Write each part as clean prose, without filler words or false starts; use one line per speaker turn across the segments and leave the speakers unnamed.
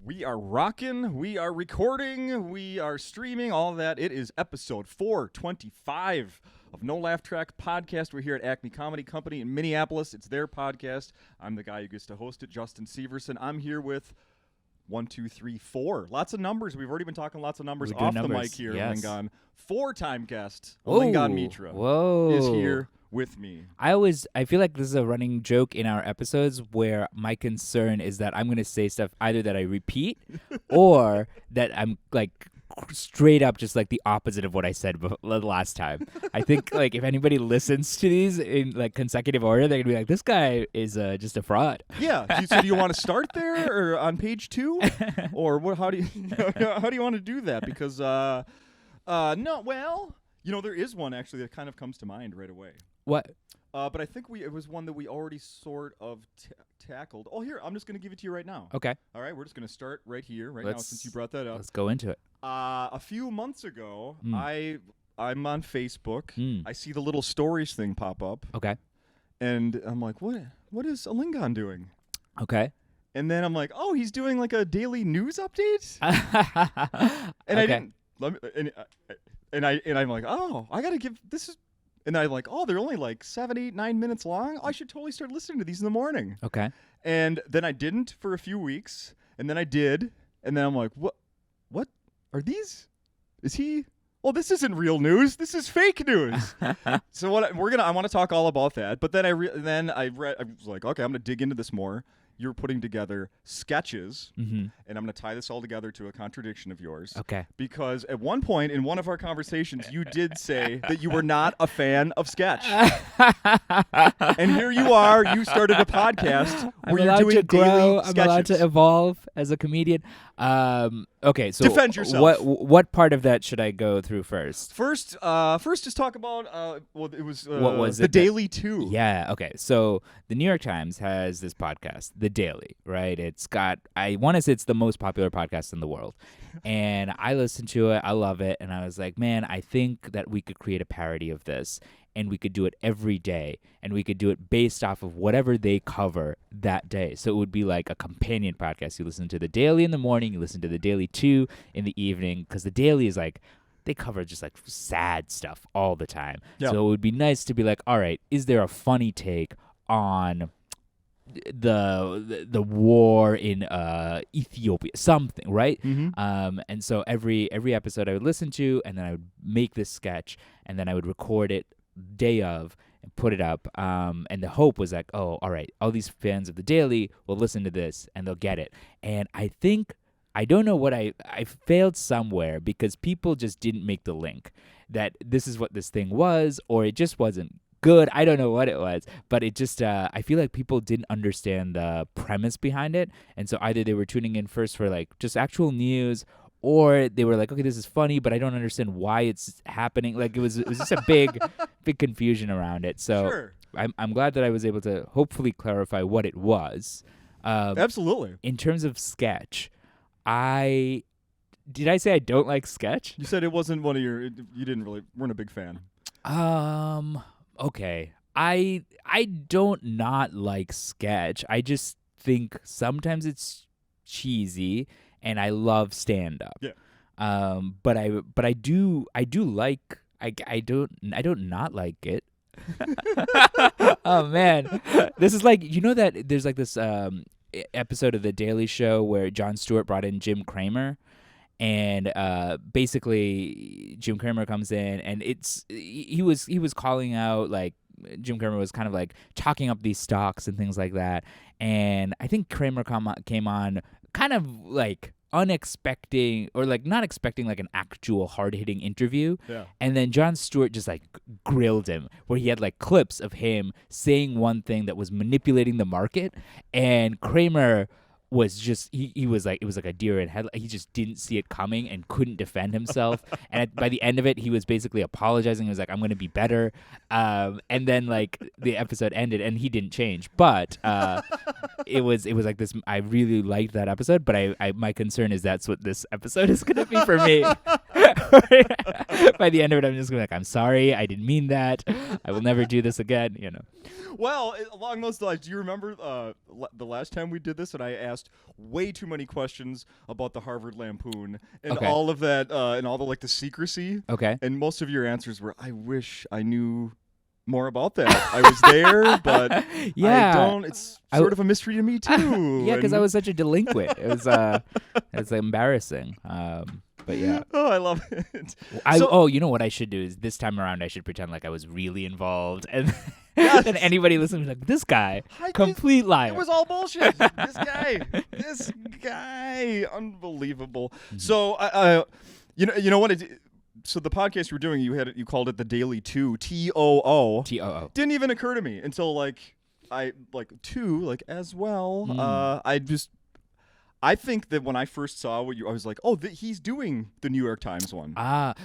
We are rocking, we are recording, we are streaming, all of that. It is episode 425 of No Laugh Track Podcast. We're here at Acme Comedy Company in Minneapolis. It's their podcast. I'm the guy who gets to host it, Justin Severson. I'm here with 1, 2, 3, 4. Lots of numbers. We've already been talking lots of numbers off the mic here, yes. Alingon. 4-time guest, Alingon Mitra, is here with me.
I feel like this is a running joke in our episodes where my concern is that I'm going to say stuff either that I repeat or that I'm like straight up just like the opposite of what I said last time. I think like if anybody listens to these in like consecutive order, they're going to be like, this guy is just a fraud.
Yeah. So do you want to start there or on page 2? Or what? How do you want to do that? Because no, well, you know, there is one actually that kind of comes to mind right away.
What?
But I think it was one that we already sort of tackled. Oh, here, I'm just going to give it to you right now.
Okay.
All right, we're just going to start right here, now, since you brought that up.
Let's go into it.
A few months ago, I'm on Facebook. I see the little stories thing pop up.
Okay.
And I'm like, what is Alingon doing?
Okay.
And then I'm like, oh, he's doing like a daily news update? And
okay.
I'm like, oh, I got to give this is. And I'm like, oh, they're only like 7, 8, 9 minutes long. I should totally start listening to these in the morning.
Okay.
And then I didn't for a few weeks, and then I did, and then I'm like, what are these? Is he? Well, this isn't real news. This is fake news. So I want to talk all about that. But then I was like, okay, I'm gonna dig into this more. You're putting together sketches, and I'm going to tie this all together to a contradiction of yours.
Okay.
Because at one point in one of our conversations, you did say that you were not a fan of sketch. And here you are. You started a podcast where you're doing daily sketches.
I'm allowed to evolve as a comedian. Okay, so
defend yourself.
What part of that should I go through first?
First, just talk about it was
what was
the Daily 2.
Yeah. Okay. So the New York Times has this podcast, The Daily, right? It's got, I want to say it's the most popular podcast in the world, and I listened to it. I love it, and I was like, man, I think that we could create a parody of this. And we could do it every day, and we could do it based off of whatever they cover that day. So it would be like a companion podcast. You listen to The Daily in the morning, you listen to The Daily 2 in the evening, because The Daily is like, they cover just like sad stuff all the time. Yep. So it would be nice to be like, all right, is there a funny take on the war in Ethiopia, something, right? And so every episode I would listen to, and then I would make this sketch, and then I would record it day of and put it up, and the hope was like, oh, all right, all these fans of The Daily will listen to this and they'll get it. And I don't know what I failed somewhere, because people just didn't make the link that this is what this thing was, or it just wasn't good. I don't know what it was, but it just I feel like people didn't understand the premise behind it, and so either they were tuning in first for like just actual news, or they were like, okay, this is funny, but I don't understand why it's happening. Like it was just a big confusion around it. So
sure.
I'm glad that I was able to hopefully clarify what it was.
Absolutely.
In terms of sketch, did I say I don't like sketch?
You said it wasn't one of your. You weren't a big fan.
Okay. I don't not like sketch. I just think sometimes it's cheesy. And I love stand up.
Yeah.
But I do like I don't not like it. Oh man. This is like, you know that there's like this episode of The Daily Show where Jon Stewart brought in Jim Cramer, and basically Jim Cramer comes in, and he was calling out, like, Jim Cramer was kind of like talking up these stocks and things like that. And I think Cramer came on kind of like unexpecting, or like not expecting like an actual hard-hitting interview.
Yeah.
And then Jon Stewart just like grilled him, where he had like clips of him saying one thing that was manipulating the market, and Kramer was just he was like, it was like a deer in headlights. He just didn't see it coming and couldn't defend himself. And by the end of it, he was basically apologizing. He was like, I'm going to be better. And then like the episode ended and he didn't change. But it was like this. I really liked that episode, but I my concern is that's what this episode is going to be for me. By the end of it, I'm just going to be like, I'm sorry, I didn't mean that. I will never do this again,
Well, along those lines, do you remember the last time we did this and I asked way too many questions about the Harvard Lampoon and all of that and all the secrecy?
Okay.
And most of your answers were, I wish I knew more about that. I was there, but I don't. It's sort of a mystery to me too.
Yeah, because I was such a delinquent. It was embarrassing. But yeah.
Oh, I love it.
You know what I should do is this time around I should pretend like I was really involved, and
Yes.
then anybody listening like, this guy, complete liar.
It was all bullshit. This guy, unbelievable.
Mm-hmm.
So you know what? So the podcast you were doing, you called it the Daily Two, TOO.
TOO.
Didn't even occur to me until as well. I think that when I first saw I was like, oh, he's doing the New York Times one.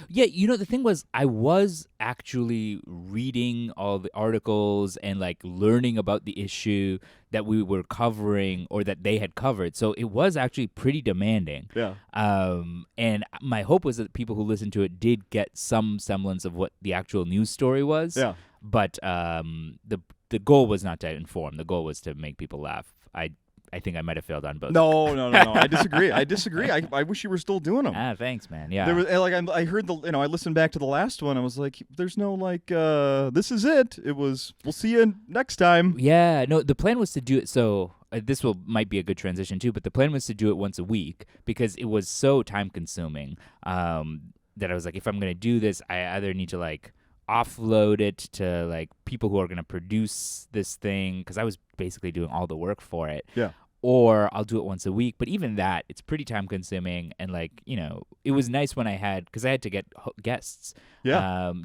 Yeah. The thing was, I was actually reading all the articles and learning about the issue that we were covering or that they had covered. So it was actually pretty demanding.
Yeah.
And my hope was that people who listened to it did get some semblance of what the actual news story was.
Yeah.
But the goal was not to inform. The goal was to make people laugh. I think I might have failed on both.
No. I disagree. I wish you were still doing them.
Thanks, man. Yeah.
There was I heard I listened back to the last one. I was like, there's no this is it. It was, we'll see you next time.
Yeah. No, the plan was to do it. So this might be a good transition too. But the plan was to do it once a week because it was so time consuming that I was like, if I'm gonna do this, I either need to offload it to people who are going to produce this thing, because I was basically doing all the work for it.
Yeah.
Or I'll do it once a week. But even that, it's pretty time consuming. And it was nice when I had to get guests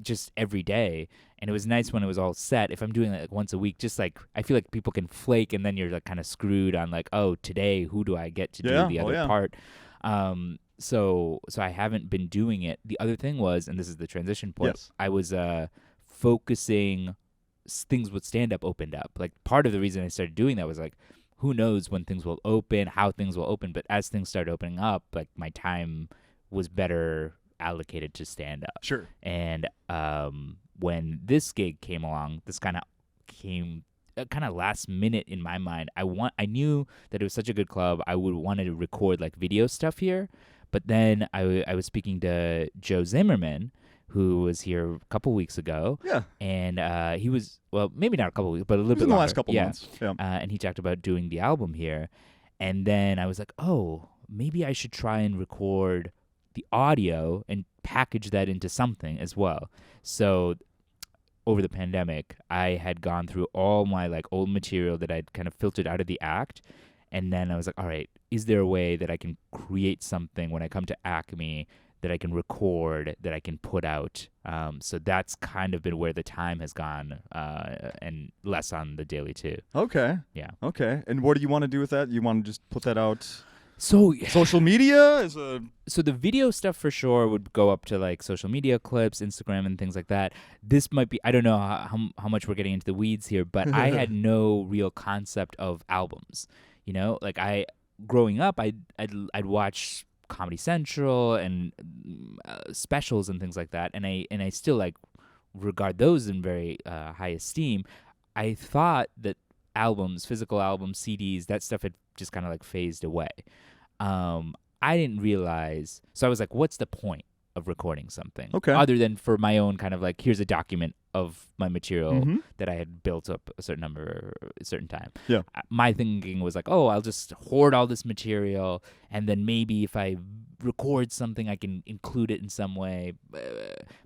just every day. And it was nice when it was all set. If I'm doing it once a week, just I feel like people can flake and then you're kind of screwed on oh, today, who do I get to do the other part? So I haven't been doing it. The other thing was, and this is the transition point,
yes.
I was focusing things with stand-up opened up. Part of the reason I started doing that was who knows when things will open, how things will open. But as things started opening up, my time was better allocated to stand-up.
Sure.
And when this gig came along, this kind of came kind of last minute in my mind. I knew that it was such a good club. I would want to record video stuff here. But then I was speaking to Joe Zimmerman, who was here a couple weeks ago.
Yeah.
And he was, well, maybe not a couple weeks, but a little bit
in the
longer.
last couple months. Yeah.
And he talked about doing the album here. And then I was like, oh, maybe I should try and record the audio and package that into something as well. So over the pandemic, I had gone through all my old material that I'd kind of filtered out of the act. And then I was like, all right, is there a way that I can create something when I come to Acme that I can record, that I can put out? So that's kind of been where the time has gone, and less on the Daily too.
Okay.
Yeah.
Okay. And what do you want to do with that? You want to just put that out?
So
social media
So the video stuff for sure would go up to social media clips, Instagram, and things like that. This might be, I don't know how much we're getting into the weeds here, but I had no real concept of albums. Growing up, I'd watch Comedy Central and specials and things like that, and I still regard those in very high esteem. I thought that albums, physical albums, CDs, that stuff had just kind of phased away. I didn't realize, so I was like, what's the point of recording something?
Okay.
Other than for my own kind of here's a document of my material that I had built up a certain time.
Yeah.
My thinking was I'll just hoard all this material, and then maybe if I record something, I can include it in some way.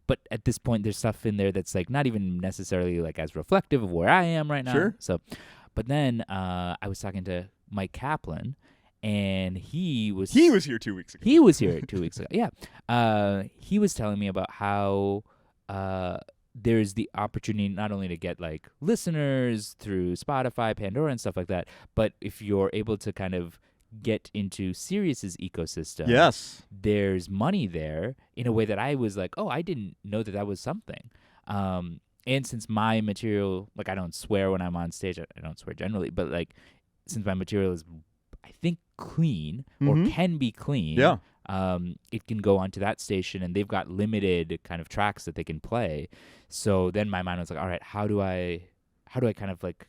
But at this point, there's stuff in there that's not even necessarily as reflective of where I am right now.
Sure.
So, but then I was talking to Mike Kaplan, and he was
here 2 weeks ago.
He was here 2 weeks ago. Yeah. He was telling me about how there's the opportunity not only to get listeners through Spotify, Pandora, and stuff like that, but if you're able to kind of get into Sirius's ecosystem,
yes,
there's money there in a way that I was oh, I didn't know that was something. And since my material, I don't swear when I'm on stage, I don't swear generally, but since my material is, I think, clean or can be clean,
yeah.
it can go onto that station, and they've got limited kind of tracks that they can play. So then my mind was like, all right, how do I kind of like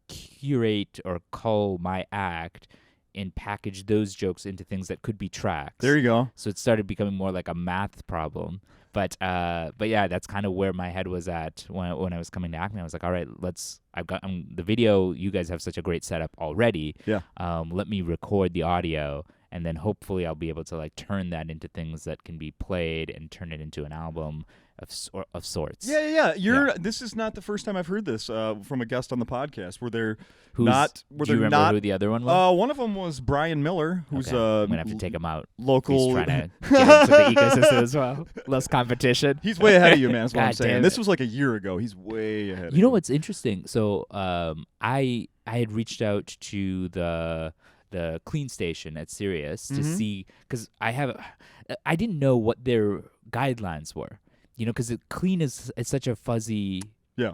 curate or cull my act and package those jokes into things that could be tracks?
There you go.
So it started becoming more like a math problem. But yeah, that's kind of where my head was at when I was coming to Acme. I was like, all right, I've got the video. You guys have such a great setup already.
Yeah.
Let me record the audio, and then hopefully I'll be able to like turn that into things that can be played and turn it into an album of sorts.
Yeah. This is not the first time I've heard this from a guest on the podcast. Do you
remember who the other one was?
One of them was Brian Miller, who's
I'm gonna have to take him out.
Local.
He's trying to get into the ecosystem as well. Less competition.
He's way ahead of you, man. That's what I'm
God
saying.
damn
This
it.
was like a year ago. He's way ahead.
You know what's interesting? So I had reached out to the clean station at Sirius to see, because I didn't know what their guidelines were. You know, because clean is such a fuzzy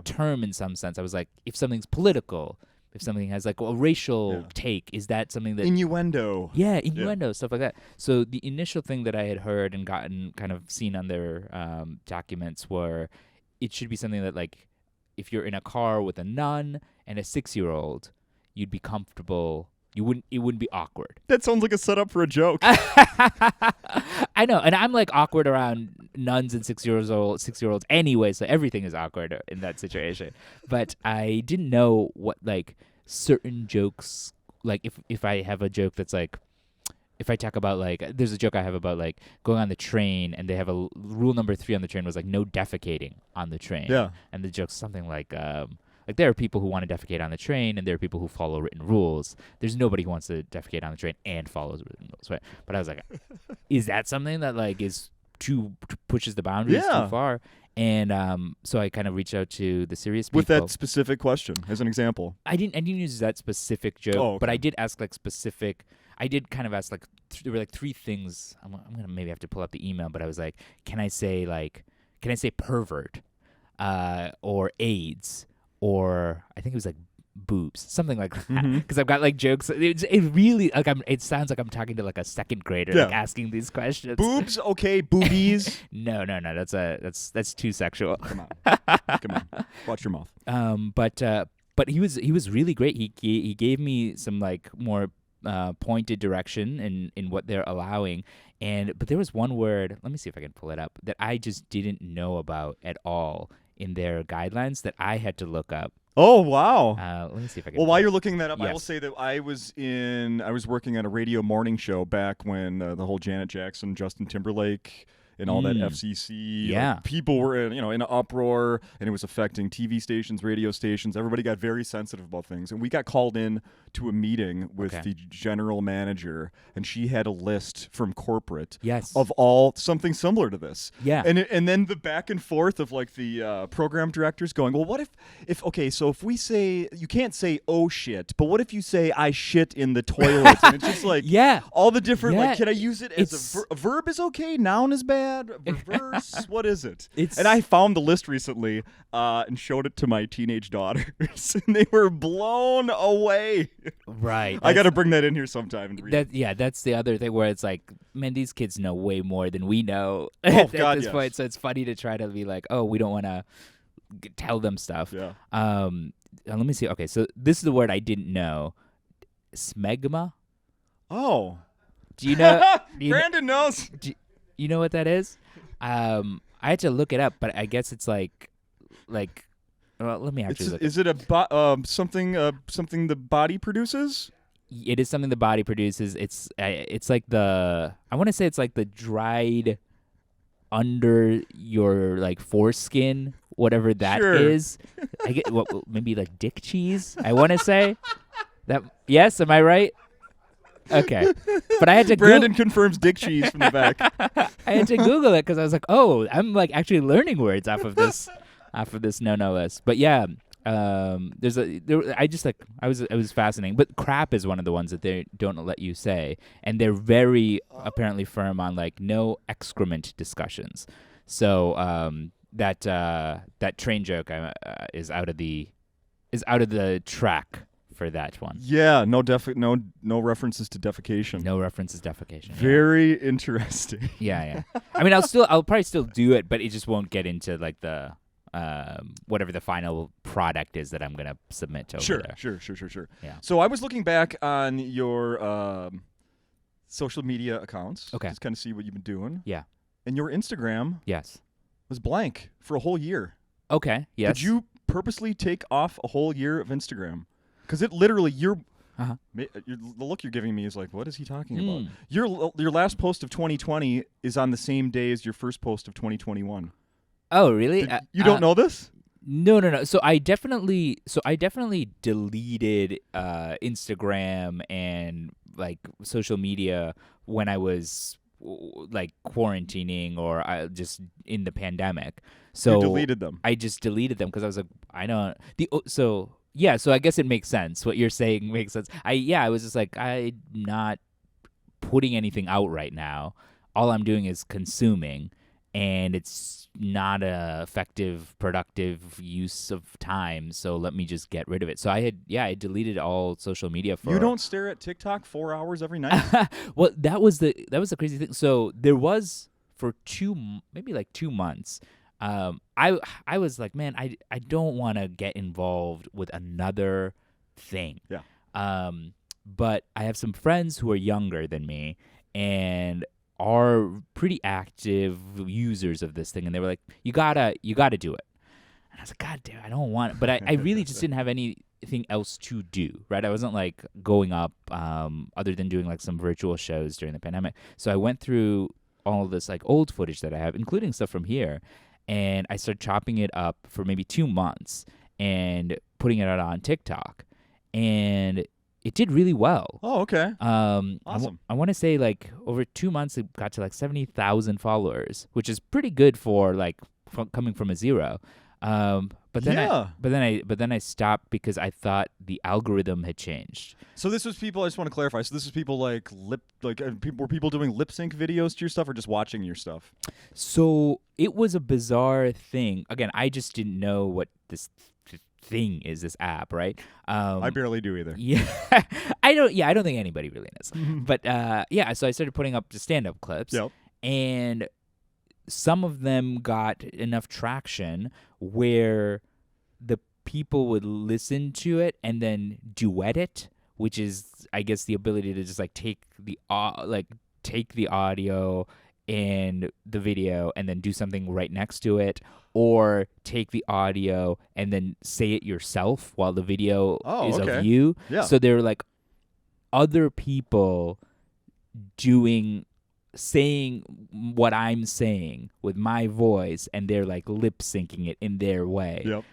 term in some sense. I was like, if something's political, if something has like a racial take, is that something that
innuendo?
Yeah, innuendo, stuff like that. So the initial thing that I had heard and gotten kind of seen on their documents were, it should be something that like, if you're in a car with a nun and a 6-year-old, you'd be comfortable. It wouldn't be awkward.
That sounds like a setup for a joke.
I know, and I'm like awkward around nuns and 6-year-olds anyway, so everything is awkward in that situation. But I didn't know what like certain jokes, like if I have a joke that's like, if I talk about like, there's a joke I have about like going on the train, and they have a rule number 3 on the train was like no defecating on the train.
Yeah.
And the joke's something like there are people who want to defecate on the train, and there are people who follow written rules. There's nobody who wants to defecate on the train and follows written rules, right? But I was like, is that something that like is pushes the boundaries too far? And so I kind of reached out to the Sirius people
with that specific question as an example.
I didn't use that specific joke, but I did ask like specific. I did kind of ask like there were like 3 things. I'm gonna maybe have to pull up the email, but I was like, can I say pervert, or AIDS? Or I think it was like boobs, something like that. Because I've got like jokes. It really like it sounds like I'm talking to like a second grader, like asking these questions.
Boobs, okay. Boobies.
No. That's too sexual.
Come on. Watch your mouth.
But he was really great. He gave me some like more pointed direction in what they're allowing. But there was one word. Let me see if I can pull it up that I just didn't know about at all in their guidelines that I had to look up.
Oh, wow.
Let me see if I can.
Well, while you're looking that up,
yes.
I will say that I was working on a radio morning show back when the whole Janet Jackson, Justin Timberlake, and all that FCC.
Yeah.
Like, people were in an uproar, and it was affecting TV stations, radio stations. Everybody got very sensitive about things. And we got called in to a meeting with the general manager, and she had a list from corporate of all something similar to this.
Yeah.
And then the back and forth of like the program directors going, well, what if we say, you can't say oh shit, but what if you say I shit in the toilet? And it's just like all the different like, can I use it as a verb is okay, noun is bad, reverse, what is it? And I found the list recently and showed it to my teenage daughters, and they were blown away.
Right.
I got to bring that in here sometime.
That's the other thing where it's like, man, these kids know way more than we know
at
this point. So it's funny to try to be like, oh, we don't want to tell them stuff.
Yeah.
Let me see. Okay, so this is the word I didn't know. Smegma.
Oh.
Do you know?
Brandon knows.
You know what that is? I had to look it up, but I guess it's like. Well, let me actually look.
Is it something the body produces?
It is something the body produces. It's like I want to say it's like the dried under your like foreskin, whatever that is. I get maybe like dick cheese. I want to say that. Yes, am I right? Okay, but I had to.
Brandon confirms dick cheese from the back.
I had to Google it because I was like, oh, I'm like actually learning words off of this no list. But yeah, I was fascinating. But crap is one of the ones that they don't let you say, and they're very apparently firm on like no excrement discussions. So that train joke is out of the track for that one.
Yeah, no references to defecation.
No references to defecation.
Very interesting.
Yeah. I mean, I'll probably still do it, but it just won't get into like the whatever the final product is that I'm gonna submit over there.
Sure.
Yeah.
So I was looking back on your social media accounts.
Okay.
Just kind of see what you've been doing.
Yeah.
And your Instagram
Yes.
was blank for a whole year.
Okay. Yes.
Did you purposely take off a whole year of Instagram? Because it literally, the look you're giving me is like, what is he talking about? Your last post of 2020 is on the same day as your first post of 2021.
Oh, really?
You don't know this?
No. So I definitely deleted Instagram and like social media when I was like quarantining or just in the pandemic. So
you deleted them.
I just deleted them because I was like, I don't. So I guess it makes sense. What you're saying makes sense. I was just like, I'm not putting anything out right now. All I'm doing is consuming, and it's not a effective, productive use of time. So let me just get rid of it. So I deleted all social media for.
You don't stare at TikTok 4 hours every night?
Well, that was the crazy thing. So there was for 2 months. I was like, man, I don't want to get involved with another thing.
Yeah.
But I have some friends who are younger than me and are pretty active users of this thing, and they were like, you gotta do it. And I was like, God damn, I don't want it. But I really just didn't have anything else to do, right? I wasn't like going up other than doing like some virtual shows during the pandemic. So I went through all of this like old footage that I have, including stuff from here, and I started chopping it up for maybe 2 months and putting it out on TikTok, and it did really well.
Oh, okay.
Awesome. I want to say like over 2 months it got to like 70,000 followers, which is pretty good for like coming from a zero. But then I stopped because I thought the algorithm had changed.
So this was people. I just want to clarify. So this was people were people doing lip sync videos to your stuff or just watching your stuff?
So it was a bizarre thing. Again, I just didn't know what this thing is, this app, right?
I barely do either.
Yeah, I don't think anybody really knows. But so I started putting up the stand-up clips.
Yep.
And some of them got enough traction where the people would listen to it and then duet it, which is, I guess, the ability to just like take the audio and the video and then do something right next to it, or take the audio and then say it yourself while the video is of you.
Yeah.
So there were like other people saying what I'm saying with my voice, and they're like lip syncing it in their way.
Yep.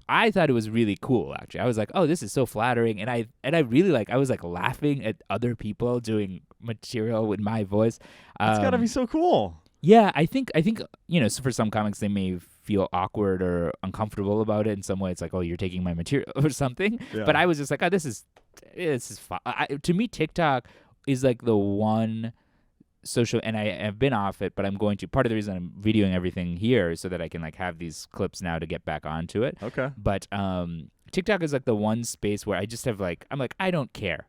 I thought it was really cool, actually. I was like, oh, this is so flattering, and I really I was like laughing at other people doing material with my voice.
It's gotta be so cool.
Yeah, I think so for some comics they may feel awkward or uncomfortable about it in some way. It's like, oh, you're taking my material or something. Yeah. But I was just like, oh, this is fun. To me, TikTok is like the one social, and I have been off it, but I'm going to. Part of the reason I'm videoing everything here is so that I can like have these clips now to get back onto it.
Okay.
But TikTok is like the one space where I just have I'm like, I don't care.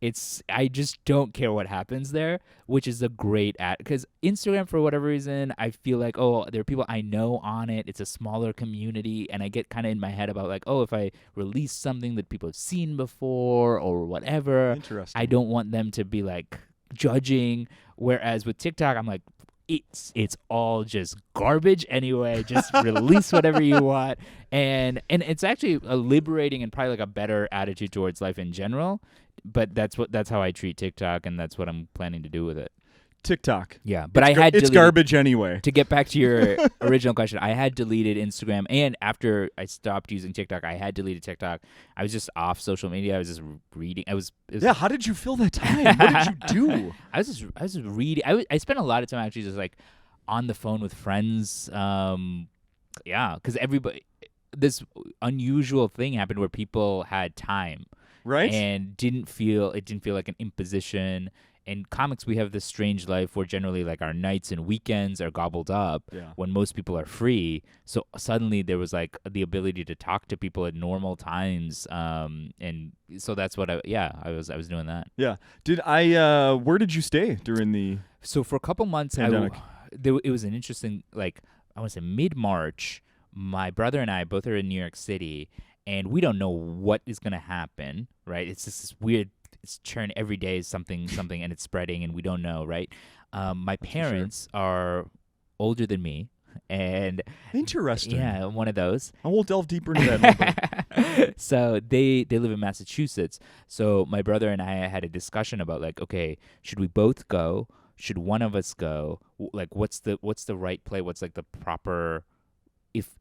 I just don't care what happens there, which is a great because Instagram, for whatever reason, I feel like, oh, there are people I know on it. It's a smaller community, and I get kind of in my head about like, oh, if I release something that people have seen before or whatever, I don't want them to be like judging. Whereas with TikTok, I'm like, it's all just garbage anyway. Just release whatever you want, and it's actually a liberating and probably like a better attitude towards life in general. But that's how I treat TikTok, and that's what I'm planning to do with it.
TikTok.
Yeah, but
it's garbage anyway.
To get back to your original question, I had deleted Instagram, and after I stopped using TikTok, I had deleted TikTok. I was just off social media. I was just reading.
Yeah, how did you fill that time? What did you do?
I was just reading. I spent a lot of time actually just like on the phone with friends. Because this unusual thing happened where people had time.
Right.
And it didn't feel like an imposition. In comics, we have this strange life where generally like our nights and weekends are gobbled up when most people are free. So suddenly there was like the ability to talk to people at normal times. And so that's what I was doing that.
Yeah. Where did you stay during the
So for a couple months,
pandemic?
It was an interesting, like, I want to say mid-March, my brother and I both are in New York City, and we don't know what is going to happen, right? It's just this weird, it's churn every day is something, and it's spreading, and we don't know, right? My parents are older than me, and
interesting.
Yeah, one of those.
I will delve deeper into that.
So they live in Massachusetts. So my brother and I had a discussion about like, okay, should we both go? Should one of us go? Like, what's the right play? What's like the proper?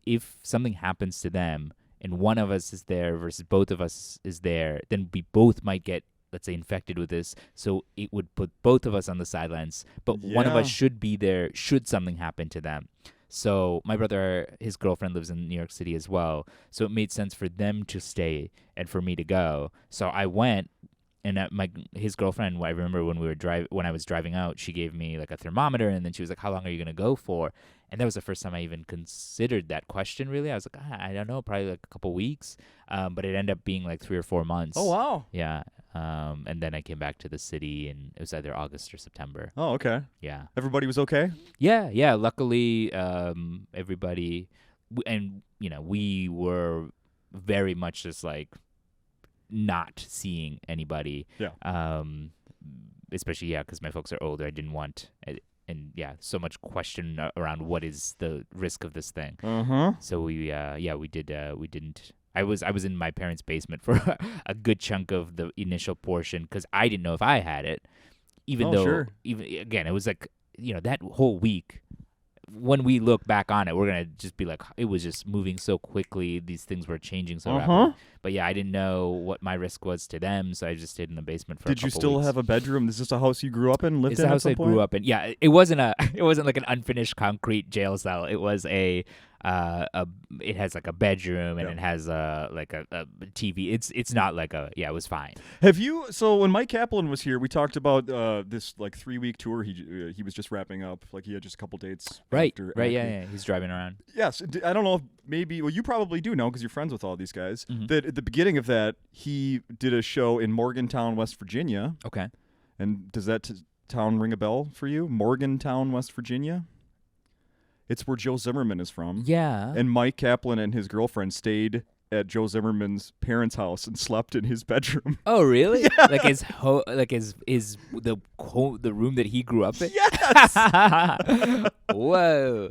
If something happens to them and one of us is there versus both of us is there, then we both might get, let's say, infected with this. So it would put both of us on the sidelines, but one of us should be there should something happen to them. So my brother, his girlfriend lives in New York City as well. So it made sense for them to stay and for me to go. So I went. And his girlfriend, I remember when I was driving out, she gave me like a thermometer, and then she was like, "How long are you gonna go for?" And that was the first time I even considered that question. Really, I was like, I don't know, probably like a couple weeks. But it ended up being like 3 or 4 months.
Oh wow.
Yeah. And then I came back to the city, and it was either August or September.
Oh, okay.
Yeah.
Everybody was okay?
Yeah. Luckily, everybody, and we were very much just like not seeing anybody.
Yeah.
Especially because my folks are older. I didn't want, and so much question around what is the risk of this thing. So we didn't. I was in my parents' basement for a good chunk of the initial portion because I didn't know if I had it, even though even again it was like that whole week. When we look back on it, we're going to just be like, it was just moving so quickly. These things were changing so rapidly. But I didn't know what my risk was to them, so I just stayed in the basement for a couple weeks.
Did you still have a bedroom? Is this a house you grew up in, lived
it's
in
a house
at some point?
I grew up in. Yeah, it wasn't like an unfinished concrete jail cell. It was it has like a bedroom and it has like a TV. It's not like it was fine.
So when Mike Kaplan was here, we talked about this like 3-week tour he was just wrapping up. Like he had just a couple dates.
Right.
Acme.
Yeah. He's driving around.
Yes. I don't know if maybe, well, you probably do know because you're friends with all these guys, that at the beginning of that, he did a show in Morgantown, West Virginia.
Okay.
And does that town ring a bell for you? Morgantown, West Virginia? It's where Joe Zimmerman is from.
Yeah.
And Mike Kaplan and his girlfriend stayed at Joe Zimmerman's parents' house and slept in his bedroom.
Oh, really? Yeah. Like his the room that he grew up in?
Yes.
Whoa.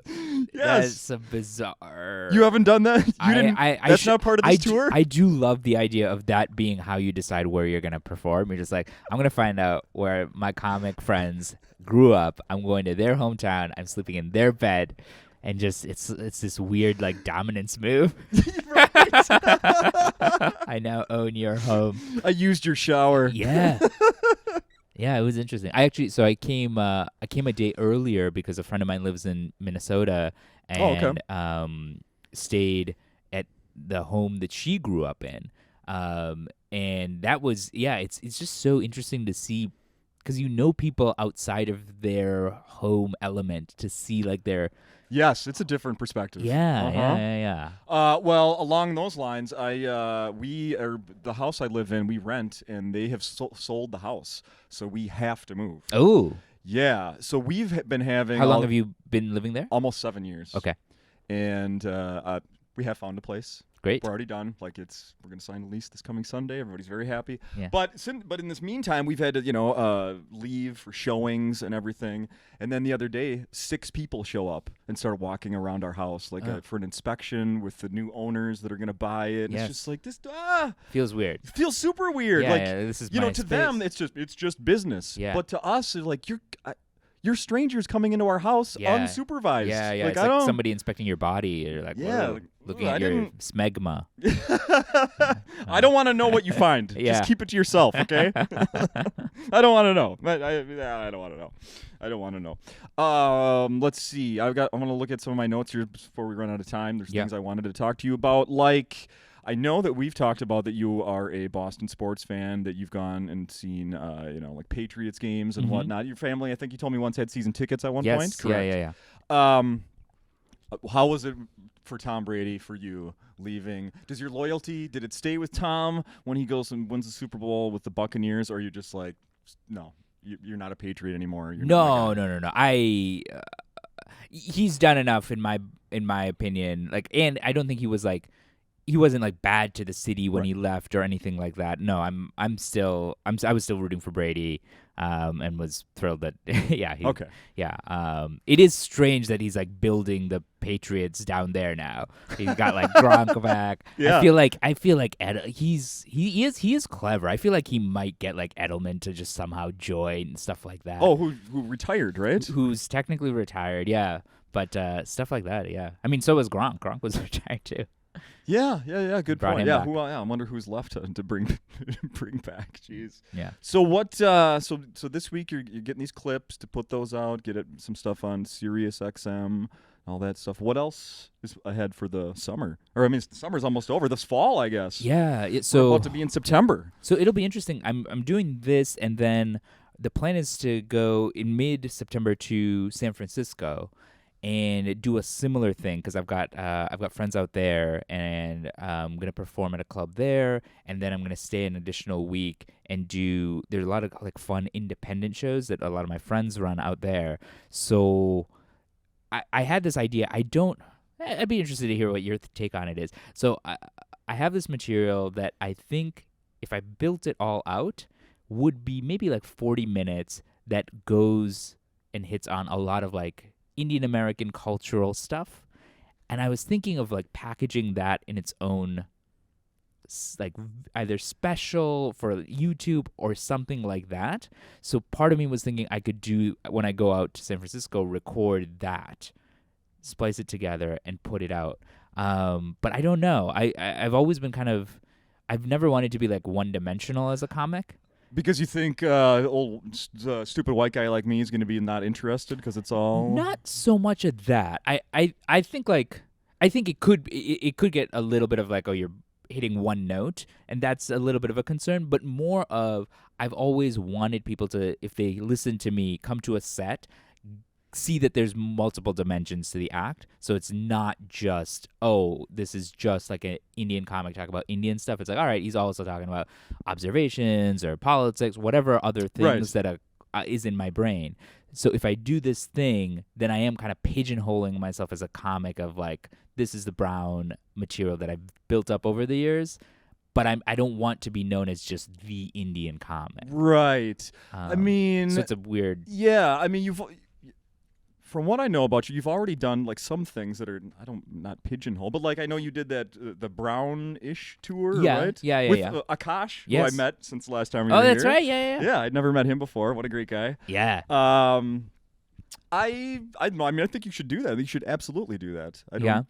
Yes.
That's bizarre.
You haven't done that? That's not part of this tour?
I do love the idea of that being how you decide where you're going to perform. You're just like, I'm going to find out where my comic friends grew up. I'm going to their hometown. I'm sleeping in their bed. And just it's this weird like dominance move.
Right.
I now own your home.
I used your shower.
Yeah. Yeah, it was interesting. I came a day earlier because a friend of mine lives in Minnesota and stayed at the home that she grew up in. And that was it's just so interesting to see because people outside of their home element to see like their
Yes, it's a different perspective.
Yeah.
Well, along those lines, the house I live in, we rent, and they have sold the house, so we have to move.
Oh.
Yeah. So we've been having.
How long have you been living there?
Almost 7 years.
Okay.
And we have found a place.
Great.
We're already done. We're going to sign a lease this coming Sunday. Everybody's very happy.
Yeah.
But in this meantime, we've had to leave for showings and everything. And then the other day, 6 people show up and start walking around our house for an inspection with the new owners that are going to buy it. And
Yes.
it's just like this.
Feels weird.
It feels super weird.
Yeah, this is my
to
space.
them, it's just business.
Yeah.
But to us, it's like you're strangers coming into our house unsupervised.
Yeah.
Like,
It's like somebody inspecting your body or like looking at your smegma.
I don't want to know what you find.
Yeah.
Just keep it to yourself, okay? I don't want to know. I don't want to know. I don't want to know. Let's see. I'm going to look at some of my notes here before we run out of time. There's things I wanted to talk to you about. Like, I know that we've talked about that you are a Boston sports fan, that you've gone and seen, like Patriots games and whatnot. Your family, I think you told me once, had season tickets at one point.
Yes.
Correct.
Yeah.
How was it for Tom Brady, for you, leaving? Does your loyalty, did it stay with Tom when he goes and wins the Super Bowl with the Buccaneers, or are you just like, no, you're not a Patriot anymore? You're
No. He's done enough in my opinion. Like, and I don't think he wasn't like bad to the city when he left or anything like that. No, I was still rooting for Brady, and was thrilled that it is strange that he's like building the Patriots down there now. He's got like Gronk back.
Yeah.
I feel like he is clever. I feel like he might get like Edelman to just somehow join and stuff like that.
Oh, who retired, right?
Who's technically retired, yeah. But stuff like that, yeah. I mean, so was Gronk. Gronk was retired too.
Yeah. Good
Brought
point.
him
Yeah,
back.
I wonder who's left to bring bring back. Jeez.
Yeah.
So what? So this week you're getting these clips to put those out. Get some stuff on Sirius XM, all that stuff. What else is ahead for the summer? Or I mean, the summer's almost over. This fall, I guess.
Yeah.
We're about to be in September.
So it'll be interesting. I'm doing this, and then the plan is to go in mid-September to San Francisco and do a similar thing, because I've got friends out there, and I'm gonna perform at a club there, and then I'm gonna stay an additional week and there's a lot of like fun independent shows that a lot of my friends run out there. So I had this idea. I'd be interested to hear what your take on it is. So I have this material that I think if I built it all out would be maybe like 40 minutes that goes and hits on a lot of like Indian American cultural stuff. And I was thinking of like packaging that in its own like either special for YouTube or something like that. So part of me was thinking I could do, when I go out to San Francisco, record that, splice it together and put it out. But I don't know. I've always been I've never wanted to be like one-dimensional as a comic.
Because you think stupid white guy like me is going to be not interested because it's all...
Not so much of that. I think it could get a little bit of like, oh, you're hitting one note, and that's a little bit of a concern, but more of I've always wanted people to, if they listen to me, come to a set, see that there's multiple dimensions to the act. So it's not just, oh, this is just like an Indian comic talk about Indian stuff. It's like, all right, he's also talking about observations or politics, whatever other things that is in my brain. So if I do this thing, then I am kind of pigeonholing myself as a comic of like, this is the Brown material that I've built up over the years. But I don't want to be known as just the Indian comic.
Right. I mean...
So it's a weird...
Yeah, I mean, from what I know about you, you've already done like some things that are not pigeonhole, but like I know you did that the Brown-ish tour, right?
Yeah.
With Akash, who I met since the last time we were
here. Oh, that's right. Yeah.
Yeah, I'd never met him before. What a great guy.
Yeah.
I mean, I think you should do that. I think you should absolutely do that. I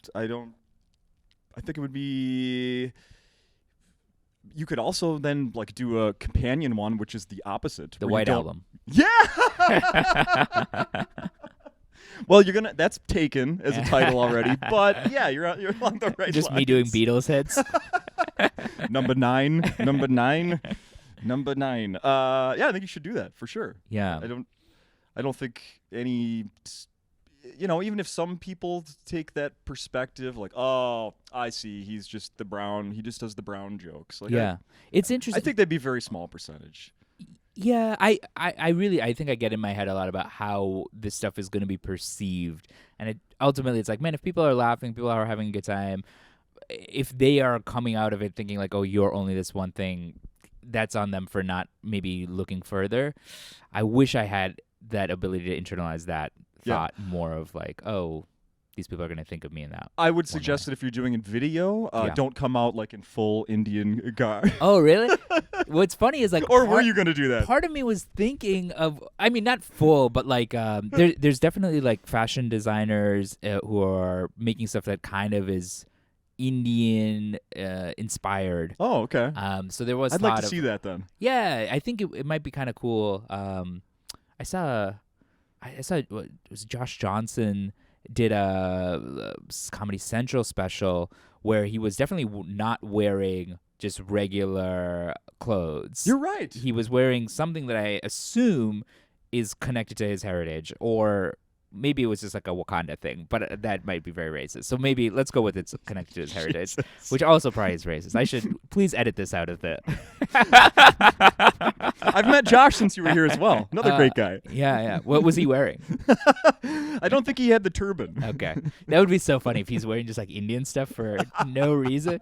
think it would be. You could also then like do a companion one, which is the opposite.
The White Album.
Yeah. Well, that's taken as a title already, but yeah, you're on the right.
Just
lines.
Me doing Beatles hits.
Number nine. Yeah, I think you should do that for sure.
Yeah.
I don't think any. Even if some people take that perspective, like, oh, I see, he's just the Brown. He just does the Brown jokes. Like,
yeah, it's interesting.
I think that'd be a very small percentage.
Yeah, I think I get in my head a lot about how this stuff is going to be perceived, and ultimately it's like, man, if people are laughing, people are having a good time, if they are coming out of it thinking like, oh, you're only this one thing, that's on them for not maybe looking further. I wish I had that ability to internalize that thought more of like, oh, these people are going to think of me in that.
I would suggest that if you're doing a video, don't come out like in full Indian garb.
Oh, really? What's funny is like...
Or were you going to do that?
Part of me was thinking of... I mean, not full, but like there's definitely like fashion designers who are making stuff that kind of is Indian inspired.
Oh, okay.
So there was
I'd like to see that then.
Yeah, I think it might be kind of cool. I saw it was Josh Johnson did a Comedy Central special where he was definitely not wearing just regular clothes.
You're right.
He was wearing something that I assume is connected to his heritage, or maybe it was just like a Wakanda thing, but that might be very racist. So maybe let's go with it's connected to his heritage, which also probably is racist. I should please edit this out of the.
I've met Josh since you were here as well. Another great guy.
Yeah. What was he wearing?
I don't think he had the turban.
Okay, that would be so funny if he's wearing just like Indian stuff for no reason.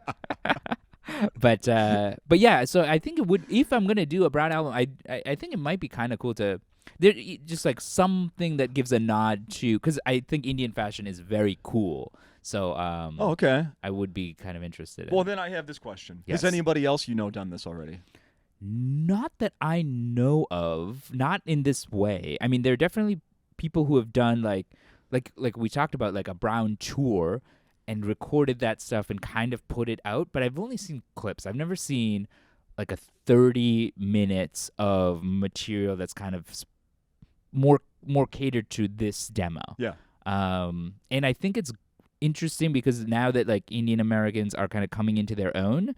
But yeah, so I think it would, if I'm gonna do a Brown album, I think it might be kind of cool to there just like something that gives a nod to, because I think Indian fashion is very cool. So
okay.
I would be kind of interested.
Well, then I have this question:
Yes.
Has anybody else done this already?
Not that I know of, not in this way. I mean, there are definitely people who have done like we talked about, like a Brown tour and recorded that stuff and kind of put it out, but I've only seen clips. I've never seen like a 30 minutes of material that's kind of more catered to this demo.
Yeah.
And I think it's interesting because now that like Indian Americans are kind of coming into their own,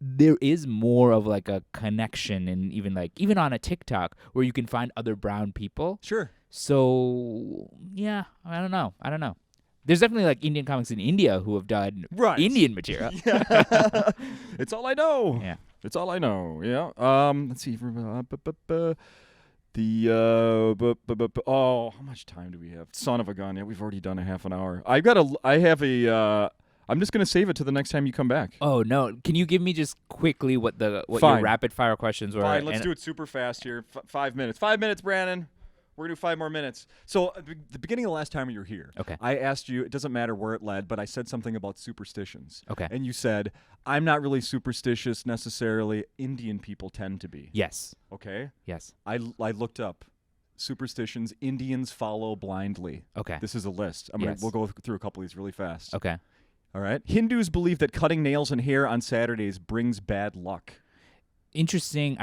there is more of like a connection, and even on a TikTok where you can find other brown people.
Sure.
So yeah, I don't know. There's definitely like Indian comics in India who have done Indian material.
Yeah. It's all I know.
Yeah.
It's all I know. Yeah. Let's see. How much time do we have? Son of a gun. Yeah, we've already done a half an hour. I'm just gonna save it to the next time you come back.
Oh no! Can you give me just quickly what your rapid fire questions were?
Fine. Let's do it super fast here. 5 minutes. 5 minutes, Brandon. We're going to do 5 more minutes. So the beginning of the last time you were here,
okay,
I asked you, it doesn't matter where it led, but I said something about superstitions.
Okay.
And you said, I'm not really superstitious necessarily. Indian people tend to be.
Yes.
Okay?
Yes.
I looked up superstitions Indians follow blindly.
Okay.
This is a list. We'll go through a couple of these really fast.
Okay.
All right? Hindus believe that cutting nails and hair on Saturdays brings bad luck.
Interesting.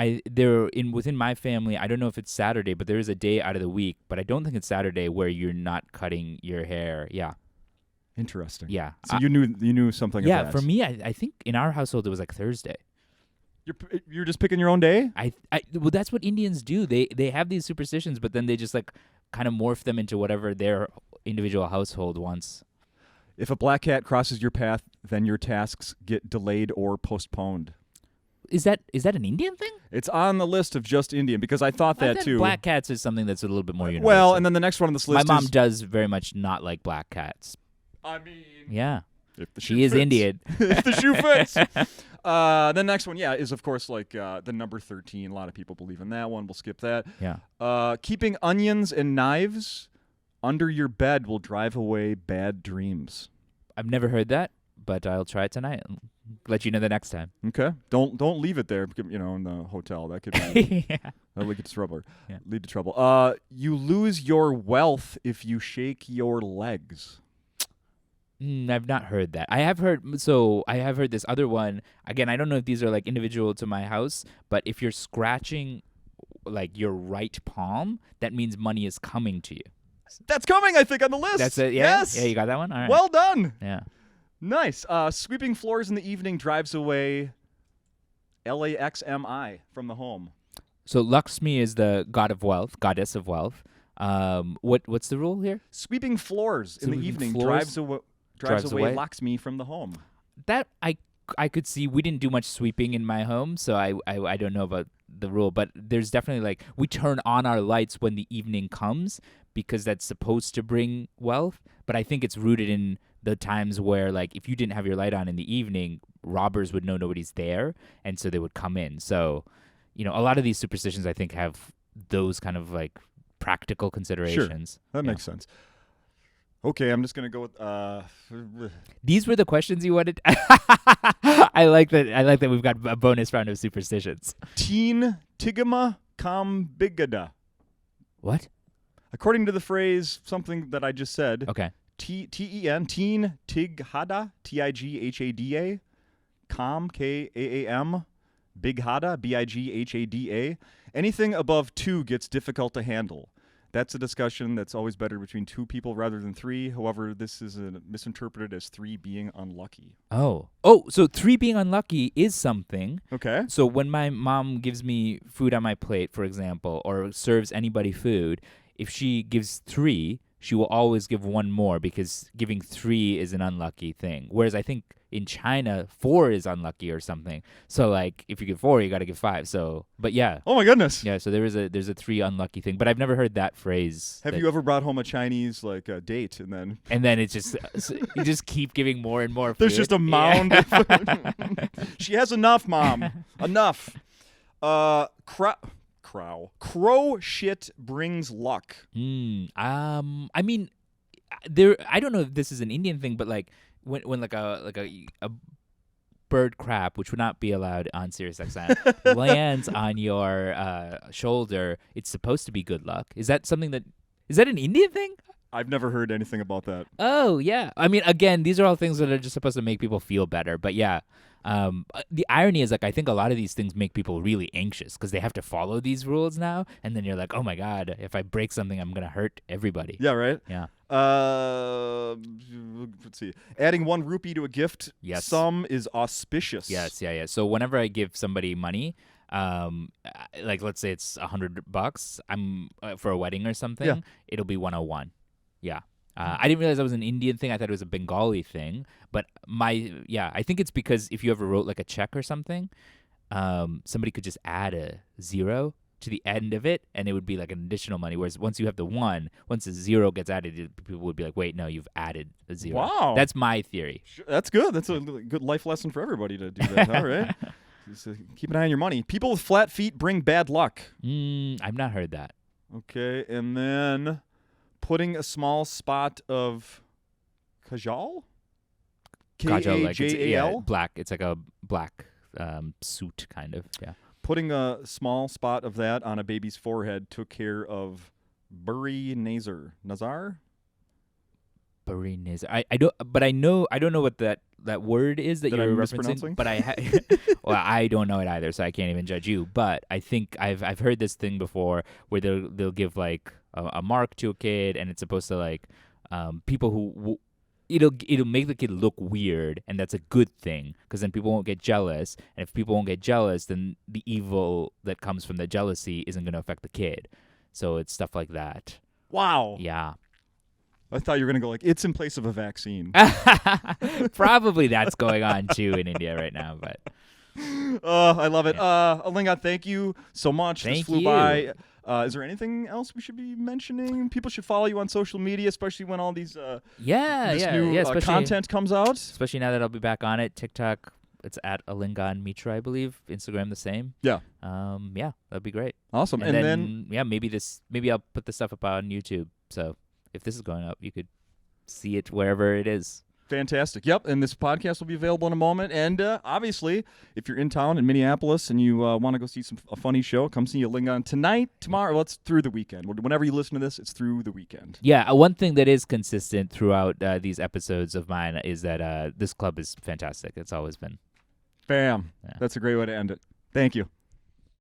Within my family, I don't know if it's Saturday, but there is a day out of the week, but I don't think it's Saturday where you're not cutting your hair. Yeah.
Interesting.
Yeah.
So you knew something.
Yeah.
of that.
For me, I think in our household it was like Thursday.
You're just picking your own day?
Well, that's what Indians do. They have these superstitions, but then they just like kind of morph them into whatever their individual household wants.
If a black cat crosses your path, then your tasks get delayed or postponed.
Is that an Indian thing?
It's on the list of just Indian because I thought that too.
Black cats is something that's a little bit more universal.
Well, and then the next one on this list
my mom does very much not like black cats.
I mean,
yeah,
if the shoe
she is
fits.
Indian.
If the shoe fits. The next one, is of course like the number 13. A lot of people believe in that one. We'll skip that.
Yeah.
Keeping onions and knives under your bed will drive away bad dreams.
I've never heard that, but I'll try it tonight. Let you know the next time.
Okay. Don't leave it there, in the hotel. That could be that'll lead to trouble.
Yeah.
Lead to trouble. You lose your wealth if you shake your legs.
I've not heard that. I have heard this other one. Again, I don't know if these are like individual to my house, but if you're scratching like your right palm, that means money is coming to you.
That's coming, I think, on the list.
That's it. Yeah?
Yes.
Yeah, you got that one? All right.
Well done.
Yeah.
Nice. Sweeping floors in the evening drives away LAXMI from the home.
So Lakshmi is the goddess of wealth. What's the rule here?
Sweeping floors in the evening drives away Lakshmi from the home.
That I could see. We didn't do much sweeping in my home, so I don't know about the rule, but there's definitely like we turn on our lights when the evening comes because that's supposed to bring wealth, but I think it's rooted in the times where like if you didn't have your light on in the evening, robbers would know nobody's there, and so they would come in. So, a lot of these superstitions I think have those kind of like practical considerations.
Sure. That makes sense. Okay, I'm just going to go with
These were the questions you wanted. I like that we've got a bonus round of superstitions.
Teen Tigama Kambigada.
What?
According to the phrase, something that I just said.
Okay.
Teen Tighada, Tighada, Kam, Kaam, Bighada, Bighada. Anything above 2 gets difficult to handle. That's a discussion that's always better between 2 people rather than 3. However, this is misinterpreted as 3 being unlucky.
Oh, so 3 being unlucky is something.
Okay.
So when my mom gives me food on my plate, for example, or serves anybody food, if she gives 3, she will always give 1 more because giving 3 is an unlucky thing. Whereas I think in China, 4 is unlucky or something. So like if you give 4, you got to give 5. So, but yeah.
Oh my goodness.
Yeah, so there's a 3 unlucky thing, but I've never heard that phrase.
Have you ever brought home a Chinese date and then
it's just you just keep giving more and more food?
There's just a mound of food. She has enough, Mom. Enough. Crow shit brings luck.
I mean, there. I don't know if this is an Indian thing, but like when like a bird crap, which would not be allowed on SiriusXM, lands on your shoulder, it's supposed to be good luck. Is that an Indian thing?
I've never heard anything about that.
Oh yeah. I mean, again, these are all things that are just supposed to make people feel better. But yeah. The irony is, like, I think a lot of these things make people really anxious because they have to follow these rules now, and then you're like, oh my god, if I break something, I'm gonna hurt everybody.
Yeah, right.
Yeah.
Let's see. Adding 1 rupee to a gift sum is auspicious.
Yes, yeah. So whenever I give somebody money, like let's say it's $100, I'm for a wedding or something, it'll be 101. Yeah. I didn't realize that was an Indian thing. I thought it was a Bengali thing. But I think it's because if you ever wrote like a check or something, somebody could just add a 0 to the end of it, and it would be like an additional money. Whereas once you have the 1, once a 0 gets added, people would be like, wait, no, you've added a 0.
Wow.
That's my theory.
That's good. That's a good life lesson for everybody to do that. All right. Just, keep an eye on your money. People with flat feet bring bad luck.
I've not heard that.
Okay, and then putting a small spot of kajal?
Kajal, like
Kajal?
black. It's like a black suit, kind of. Yeah.
Putting a small spot of that on a baby's forehead took care of Buri Nazar.
Buri Nazar. I don't know what that word is that you're referencing. But well, I don't know it either, so I can't even judge you. But I think I've heard this thing before where they'll give like a mark to a kid, and it's supposed to like people who it'll make the kid look weird, and that's a good thing because then people won't get jealous, and if people won't get jealous, then the evil that comes from the jealousy isn't going to affect the kid. So it's stuff like that.
Wow.
Yeah.
I thought you were going to go like, it's in place of a vaccine.
Probably that's going on too in India right now, but
I love it. Alingon, thank you so much.
Thank
this flew
you.
by. Is there anything else we should be mentioning? People should follow you on social media, especially when all these new content comes out.
Especially now that I'll be back on it. TikTok, it's at Alingon Mitra, I believe. Instagram, the same.
Yeah.
That'd be great.
Awesome.
And then maybe I'll put this stuff up on YouTube. So if this is going up, you could see it wherever it is.
Fantastic. Yep. And this podcast will be available in a moment. And obviously, if you're in town in Minneapolis and you want to go see a funny show, come see Alingon tonight, tomorrow. Well, it's through the weekend. Whenever you listen to this, it's through the weekend.
Yeah. One thing that is consistent throughout these episodes of mine is that this club is fantastic. It's always been.
Bam.
Yeah.
That's a great way to end it. Thank you.